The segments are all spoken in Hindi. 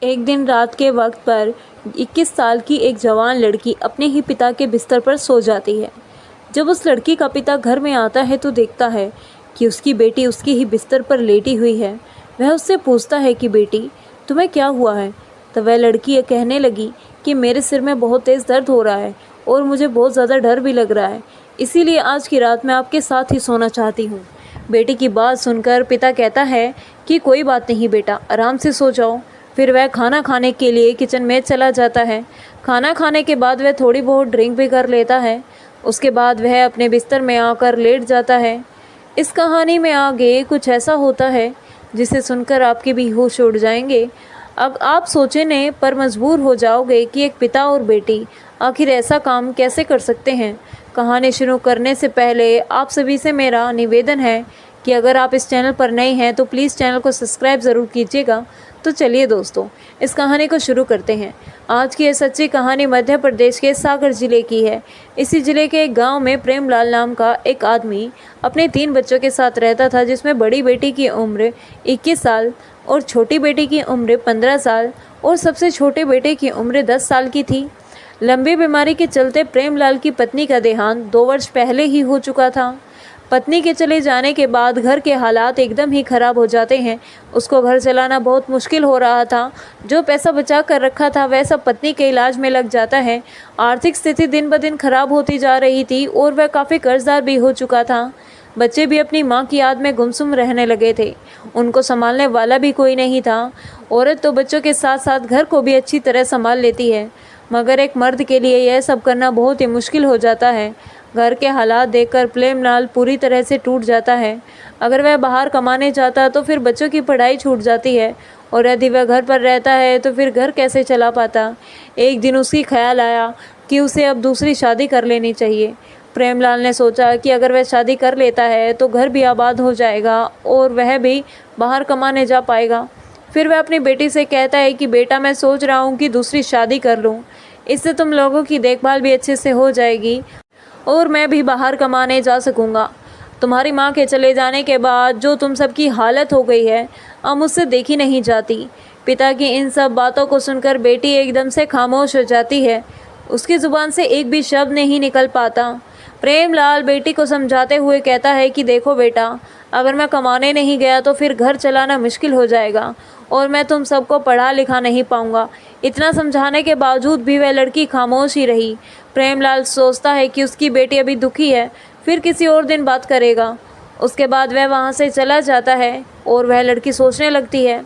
एक दिन रात के वक्त पर 21 साल की एक जवान लड़की अपने ही पिता के बिस्तर पर सो जाती है। जब उस लड़की का पिता घर में आता है तो देखता है कि उसकी बेटी उसकी ही बिस्तर पर लेटी हुई है। वह उससे पूछता है कि बेटी, तुम्हें क्या हुआ है? तो वह लड़की ये कहने लगी कि मेरे सिर में बहुत तेज़ दर्द हो रहा है और मुझे बहुत ज़्यादा डर भी लग रहा है, इसीलिए आज की रात मैं आपके साथ ही सोना चाहती हूँ। बेटी की बात सुनकर पिता कहता है कि कोई बात नहीं बेटा, आराम से सो जाओ। फिर वह खाना खाने के लिए किचन में चला जाता है। खाना खाने के बाद वह थोड़ी बहुत ड्रिंक भी कर लेता है। उसके बाद वह अपने बिस्तर में आकर लेट जाता है। इस कहानी में आगे कुछ ऐसा होता है जिसे सुनकर आपके भी होश उड़ जाएंगे। अब आप सोचने पर मजबूर हो जाओगे कि एक पिता और बेटी आखिर ऐसा काम कैसे कर सकते हैं। कहानी शुरू करने से पहले आप सभी से मेरा निवेदन है कि अगर आप इस चैनल पर नए हैं तो प्लीज़ चैनल को सब्सक्राइब ज़रूर कीजिएगा। तो चलिए दोस्तों, इस कहानी को शुरू करते हैं। आज की यह सच्ची कहानी मध्य प्रदेश के सागर ज़िले की है। इसी ज़िले के एक गांव में प्रेमलाल नाम का एक आदमी अपने 3 बच्चों के साथ रहता था, जिसमें बड़ी बेटी की उम्र 21 साल और छोटी बेटी की उम्र 15 साल और सबसे छोटे बेटे की उम्र 10 साल की थी। लंबी बीमारी के चलते प्रेमलाल की पत्नी का देहांत 2 वर्ष पहले ही हो चुका था। पत्नी के चले जाने के बाद घर के हालात एकदम ही ख़राब हो जाते हैं। उसको घर चलाना बहुत मुश्किल हो रहा था। जो पैसा बचा कर रखा था वह सब पत्नी के इलाज में लग जाता है। आर्थिक स्थिति दिन ब दिन खराब होती जा रही थी और वह काफ़ी कर्जदार भी हो चुका था। बच्चे भी अपनी माँ की याद में गुमसुम रहने लगे थे। उनको संभालने वाला भी कोई नहीं था। औरत तो बच्चों के साथ साथ घर को भी अच्छी तरह संभाल लेती है, मगर एक मर्द के लिए यह सब करना बहुत ही मुश्किल हो जाता है। घर के हालात देखकर प्रेमलाल पूरी तरह से टूट जाता है। अगर वह बाहर कमाने जाता तो फिर बच्चों की पढ़ाई छूट जाती है, और यदि वह घर पर रहता है तो फिर घर कैसे चला पाता। एक दिन उसकी ख्याल आया कि उसे अब दूसरी शादी कर लेनी चाहिए। प्रेमलाल ने सोचा कि अगर वह शादी कर लेता है तो घर भी आबाद हो जाएगा और वह भी बाहर कमाने जा पाएगा। फिर वह अपनी बेटी से कहता है कि बेटा, मैं सोच रहा हूँ कि दूसरी शादी कर लूँ, इससे तुम लोगों की देखभाल भी अच्छे से हो जाएगी और मैं भी बाहर कमाने जा सकूंगा। तुम्हारी माँ के चले जाने के बाद जो तुम सबकी हालत हो गई है, अब मुझसे देखी नहीं जाती। पिता की इन सब बातों को सुनकर बेटी एकदम से खामोश हो जाती है। उसकी ज़ुबान से एक भी शब्द नहीं निकल पाता। प्रेमलाल बेटी को समझाते हुए कहता है कि देखो बेटा, अगर मैं कमाने नहीं गया तो फिर घर चलाना मुश्किल हो जाएगा और मैं तुम सबको पढ़ा लिखा नहीं पाऊंगा। इतना समझाने के बावजूद भी वह लड़की खामोश ही रही। प्रेमलाल सोचता है कि उसकी बेटी अभी दुखी है, फिर किसी और दिन बात करेगा। उसके बाद वह वहाँ से चला जाता है और वह लड़की सोचने लगती है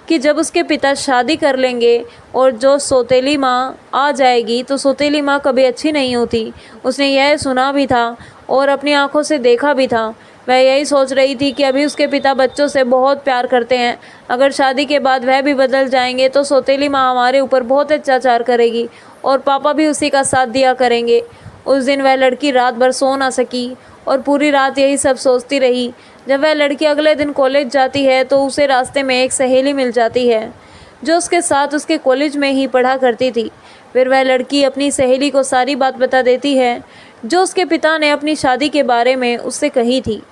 कि जब उसके पिता शादी कर लेंगे और जो सौतेली माँ आ जाएगी तो सौतेली माँ कभी अच्छी नहीं होती। उसने यह सुना भी था और अपनी आंखों से देखा भी था। वह यही सोच रही थी कि अभी उसके पिता बच्चों से बहुत प्यार करते हैं, अगर शादी के बाद वह भी बदल जाएंगे तो सौतेली माँ हमारे ऊपर बहुत अत्याचार करेगी और पापा भी उसी का साथ दिया करेंगे। उस दिन वह लड़की रात भर सो ना सकी और पूरी रात यही सब सोचती रही। जब वह लड़की अगले दिन कॉलेज जाती है तो उसे रास्ते में एक सहेली मिल जाती है जो उसके साथ उसके कॉलेज में ही पढ़ा करती थी। फिर वह लड़की अपनी सहेली को सारी बात बता देती है जो उसके पिता ने अपनी शादी के बारे में उससे कही थी।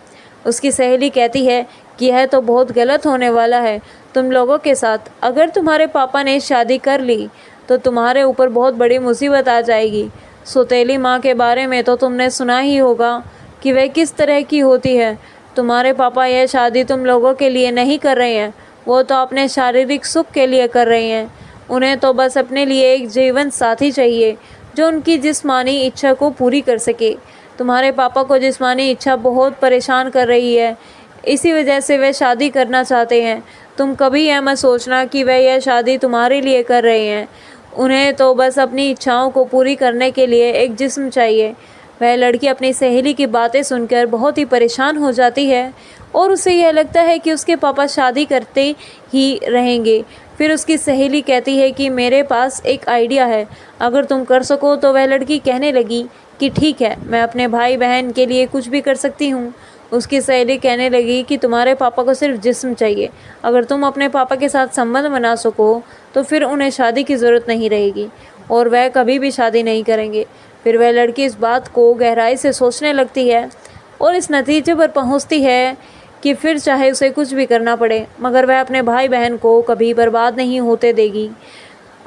उसकी सहेली कहती है कि यह तो बहुत गलत होने वाला है तुम लोगों के साथ। अगर तुम्हारे पापा ने शादी कर ली तो तुम्हारे ऊपर बहुत बड़ी मुसीबत आ जाएगी। सौतेली माँ के बारे में तो तुमने सुना ही होगा कि वह किस तरह की होती है। तुम्हारे पापा यह शादी तुम लोगों के लिए नहीं कर रहे हैं, वो तो अपने शारीरिक सुख के लिए कर रहे हैं। उन्हें तो बस अपने लिए एक जीवन साथी चाहिए जो उनकी जिस्मानी इच्छा को पूरी कर सके। तुम्हारे पापा को जिस्मानी इच्छा बहुत परेशान कर रही है, इसी वजह से वे शादी करना चाहते हैं। तुम कभी यह मत सोचना कि वह यह शादी तुम्हारे लिए कर रहे हैं। उन्हें तो बस अपनी इच्छाओं को पूरी करने के लिए एक जिस्म चाहिए। वह लड़की अपनी सहेली की बातें सुनकर बहुत ही परेशान हो जाती है और उसे यह लगता है कि उसके पापा शादी करते ही रहेंगे। फिर उसकी सहेली कहती है कि मेरे पास एक आइडिया है, अगर तुम कर सको तो। वह लड़की कहने लगी कि ठीक है, मैं अपने भाई बहन के लिए कुछ भी कर सकती हूँ। उसकी सहेली कहने लगी कि तुम्हारे पापा को सिर्फ जिस्म चाहिए, अगर तुम अपने पापा के साथ संबंध बना सको तो फिर उन्हें शादी की ज़रूरत नहीं रहेगी और वह कभी भी शादी नहीं करेंगे। फिर वह लड़की इस बात को गहराई से सोचने लगती है और इस नतीजे पर पहुंचती है कि फिर चाहे उसे कुछ भी करना पड़े मगर वह अपने भाई बहन को कभी बर्बाद नहीं होते देगी।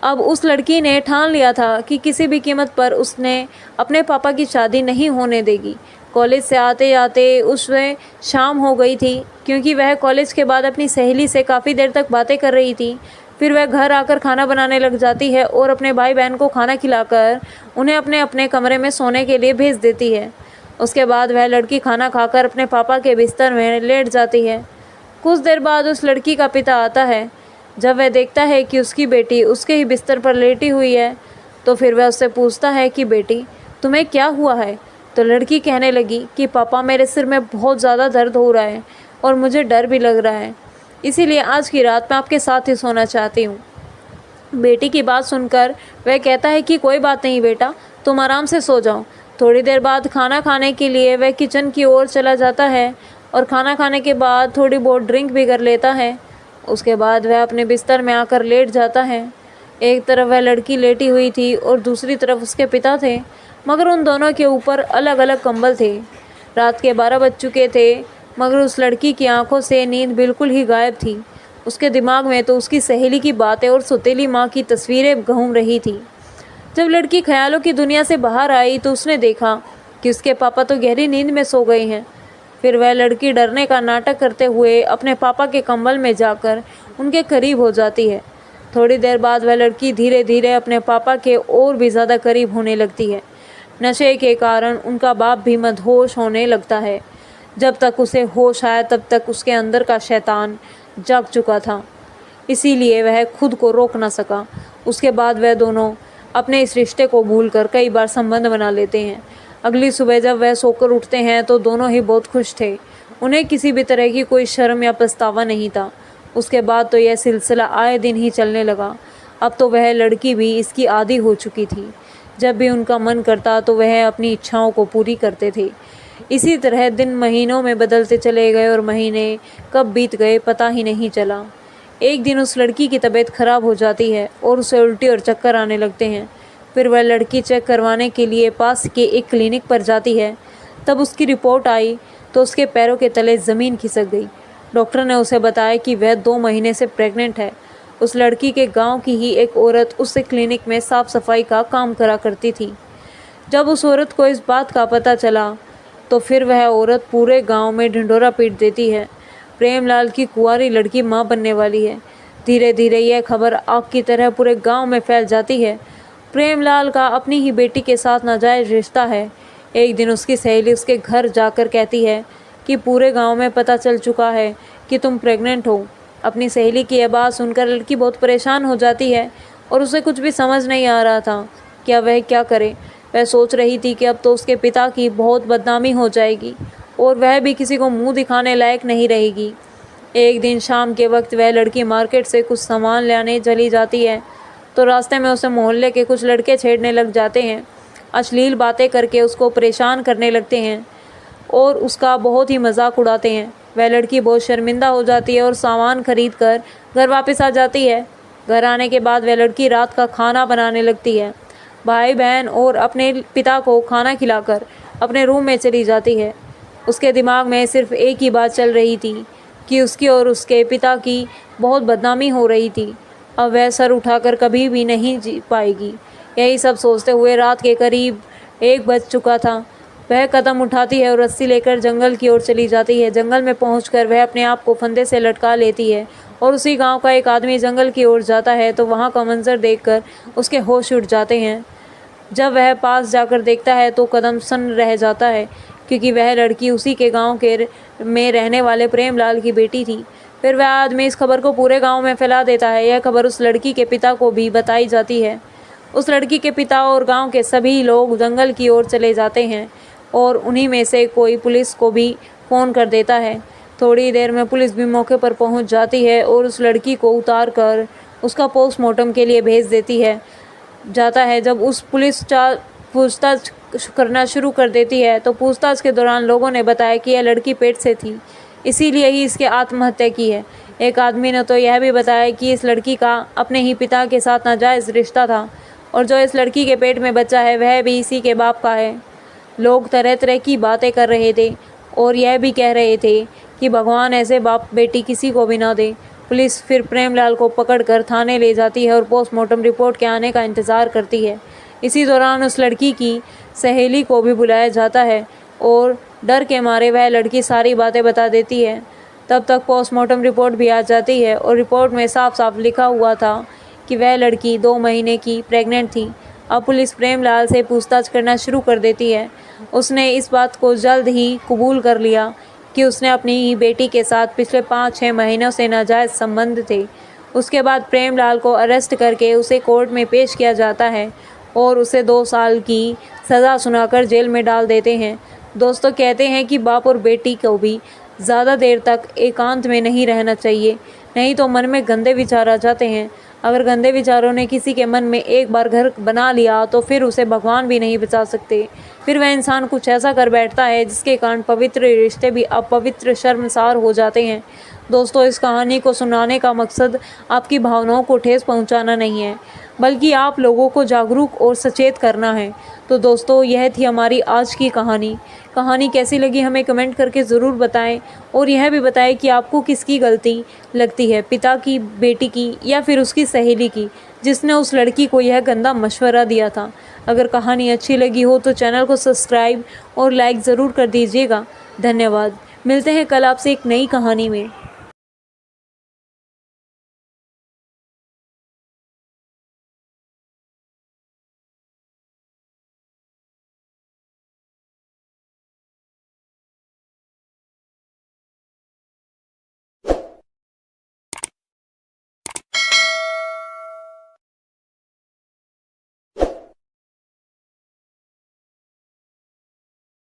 अब उस लड़की ने ठान लिया था कि किसी भी कीमत पर उसने अपने पापा की शादी नहीं होने देगी। कॉलेज से आते आते उसमें शाम हो गई थी, क्योंकि वह कॉलेज के बाद अपनी सहेली से काफ़ी देर तक बातें कर रही थी। फिर वह घर आकर खाना बनाने लग जाती है और अपने भाई बहन को खाना खिलाकर उन्हें अपने अपने कमरे में सोने के लिए भेज देती है। उसके बाद वह लड़की खाना खाकर अपने पापा के बिस्तर में लेट जाती है। कुछ देर बाद उस लड़की का पिता आता है। जब वह देखता है कि उसकी बेटी उसके ही बिस्तर पर लेटी हुई है तो फिर वह उससे पूछता है कि बेटी तुम्हें क्या हुआ है। तो लड़की कहने लगी कि पापा मेरे सिर में बहुत ज़्यादा दर्द हो रहा है और मुझे डर भी लग रहा है, इसीलिए आज की रात मैं आपके साथ ही सोना चाहती हूँ। बेटी की बात सुनकर वह कहता है कि कोई बात नहीं बेटा, तुम आराम से सो जाओ। थोड़ी देर बाद खाना खाने के लिए वह किचन की ओर चला जाता है और खाना खाने के बाद थोड़ी बहुत ड्रिंक भी कर लेता है। उसके बाद वह अपने बिस्तर में आकर लेट जाता है। एक तरफ वह लड़की लेटी हुई थी और दूसरी तरफ उसके पिता थे, मगर उन दोनों के ऊपर अलग अलग कंबल थे। रात के 12 बज चुके थे, मगर उस लड़की की आंखों से नींद बिल्कुल ही गायब थी। उसके दिमाग में तो उसकी सहेली की बातें और सौतेली माँ की तस्वीरें घूम रही थी। जब लड़की ख्यालों की दुनिया से बाहर आई तो उसने देखा कि उसके पापा तो गहरी नींद में सो गए हैं। फिर वह लड़की डरने का नाटक करते हुए अपने पापा के कंबल में जाकर उनके करीब हो जाती है। थोड़ी देर बाद वह लड़की धीरे धीरे अपने पापा के और भी ज़्यादा करीब होने लगती है। नशे के कारण उनका बाप भी मदहोश होने लगता है। जब तक उसे होश आया तब तक उसके अंदर का शैतान जाग चुका था, इसीलिए वह खुद को रोक ना सका। उसके बाद वह दोनों अपने इस रिश्ते को भूलकर कई बार संबंध बना लेते हैं। अगली सुबह जब वह सोकर उठते हैं तो दोनों ही बहुत खुश थे। उन्हें किसी भी तरह की कोई शर्म या पछतावा नहीं था। उसके बाद तो यह सिलसिला आए दिन ही चलने लगा। अब तो वह लड़की भी इसकी आदी हो चुकी थी। जब भी उनका मन करता तो वह अपनी इच्छाओं को पूरी करते थे। इसी तरह दिन महीनों में बदलते चले गए और महीने कब बीत गए पता ही नहीं चला। एक दिन उस लड़की की तबीयत खराब हो जाती है और उसे उल्टी और चक्कर आने लगते हैं। फिर वह लड़की चेक करवाने के लिए पास के एक क्लिनिक पर जाती है। तब उसकी रिपोर्ट आई तो उसके पैरों के तले ज़मीन खिसक गई। डॉक्टर ने उसे बताया कि वह 2 महीने से प्रेग्नेंट है। उस लड़की के गांव की ही एक औरत उस क्लिनिक में साफ सफाई का काम करा करती थी। जब उस औरत को इस बात का पता चला तो फिर वह औरत पूरे गांव में ढिंढोरा पीट देती है। प्रेमलाल की कुंवारी लड़की माँ बनने वाली है। धीरे धीरे यह खबर आग की तरह पूरे गांव में फैल जाती है। प्रेमलाल का अपनी ही बेटी के साथ नाजायज़ रिश्ता है। एक दिन उसकी सहेली उसके घर जाकर कहती है कि पूरे गांव में पता चल चुका है कि तुम प्रेग्नेंट हो। अपनी सहेली की यह बात सुनकर लड़की बहुत परेशान हो जाती है और उसे कुछ भी समझ नहीं आ रहा था कि वह क्या करे। वह सोच रही थी कि अब तो उसके पिता की बहुत बदनामी हो जाएगी और वह भी किसी को मुंह दिखाने लायक नहीं रहेगी। एक दिन शाम के वक्त वह लड़की मार्केट से कुछ सामान लाने चली जाती है तो रास्ते में उसे मोहल्ले के कुछ लड़के छेड़ने लग जाते हैं। अश्लील बातें करके उसको परेशान करने लगते हैं और उसका बहुत ही मजाक उड़ाते हैं। वह लड़की बहुत शर्मिंदा हो जाती है और सामान खरीद कर घर वापस आ जाती है। घर आने के बाद वह लड़की रात का खाना बनाने लगती है। भाई बहन और अपने पिता को खाना खिलाकर अपने रूम में चली जाती है। उसके दिमाग में सिर्फ एक ही बात चल रही थी कि उसकी और उसके पिता की बहुत बदनामी हो रही थी। अब वह सर उठाकर कभी भी नहीं जी पाएगी। यही सब सोचते हुए रात के करीब 1 बज चुका था। वह कदम उठाती है और रस्सी लेकर जंगल की ओर चली जाती है। जंगल में पहुंचकर वह अपने आप को फंदे से लटका लेती है और उसी गांव का एक आदमी जंगल की ओर जाता है तो वहां का मंजर देखकर उसके होश उड़ जाते हैं। जब वह पास जाकर देखता है तो कदम सन्न रह जाता है, क्योंकि वह लड़की उसी के गांव के में रहने वाले प्रेमलाल की बेटी थी। फिर वह आदमी इस खबर को पूरे गांव में फैला देता है। यह खबर उस लड़की के पिता को भी बताई जाती है। उस लड़की के पिता और गांव के सभी लोग जंगल की ओर चले जाते हैं और उन्हीं में से कोई पुलिस को भी फ़ोन कर देता है। थोड़ी देर में पुलिस भी मौके पर पहुंच जाती है और उस लड़की को उतार कर उसका पोस्टमार्टम के लिए भेज देती है जाता है। जब उस पुलिस पूछताछ करना शुरू कर देती है तो पूछताछ के दौरान लोगों ने बताया कि यह लड़की पेट से थी, इसीलिए ही इसके आत्महत्या की है। एक आदमी ने तो यह भी बताया कि इस लड़की का अपने ही पिता के साथ नाजायज़ रिश्ता था और जो इस लड़की के पेट में बच्चा है वह भी इसी के बाप का है। लोग तरह तरह की बातें कर रहे थे और यह भी कह रहे थे कि भगवान ऐसे बाप बेटी किसी को भी ना दे। पुलिस फिर प्रेमलाल को पकड़कर थाने ले जाती है और पोस्टमार्टम रिपोर्ट के आने का इंतज़ार करती है। इसी दौरान उस लड़की की सहेली को भी बुलाया जाता है और डर के मारे वह लड़की सारी बातें बता देती है। तब तक पोस्टमार्टम रिपोर्ट भी आ जाती है और रिपोर्ट में साफ साफ लिखा हुआ था कि वह लड़की 2 महीने की प्रेग्नेंट थी। अब पुलिस प्रेमलाल से पूछताछ करना शुरू कर देती है। उसने इस बात को जल्द ही कबूल कर लिया कि उसने अपनी ही बेटी के साथ पिछले 5-6 महीनों से नाजायज़ संबंध थे। उसके बाद प्रेमलाल को अरेस्ट करके उसे कोर्ट में पेश किया जाता है और उसे 2 साल की सज़ा सुनाकर जेल में डाल देते हैं। दोस्तों, कहते हैं कि बाप और बेटी को भी ज़्यादा देर तक एकांत में नहीं रहना चाहिए, नहीं तो मन में गंदे विचार आ जाते हैं। अगर गंदे विचारों ने किसी के मन में एक बार घर बना लिया तो फिर उसे भगवान भी नहीं बचा सकते। फिर वह इंसान कुछ ऐसा कर बैठता है जिसके कारण पवित्र रिश्ते भी अपवित्र, शर्मसार हो जाते हैं। दोस्तों, इस कहानी को सुनाने का मकसद आपकी भावनाओं को ठेस पहुंचाना नहीं है, बल्कि आप लोगों को जागरूक और सचेत करना है। तो दोस्तों, यह थी हमारी आज की कहानी। कहानी कैसी लगी हमें कमेंट करके ज़रूर बताएं और यह भी बताएं कि आपको किसकी गलती लगती है, पिता की, बेटी की या फिर उसकी सहेली की, जिसने उस लड़की को यह गंदा मशवरा दिया था। अगर कहानी अच्छी लगी हो तो चैनल को सब्सक्राइब और लाइक ज़रूर कर दीजिएगा। धन्यवाद। मिलते हैं कल आपसे एक नई कहानी में।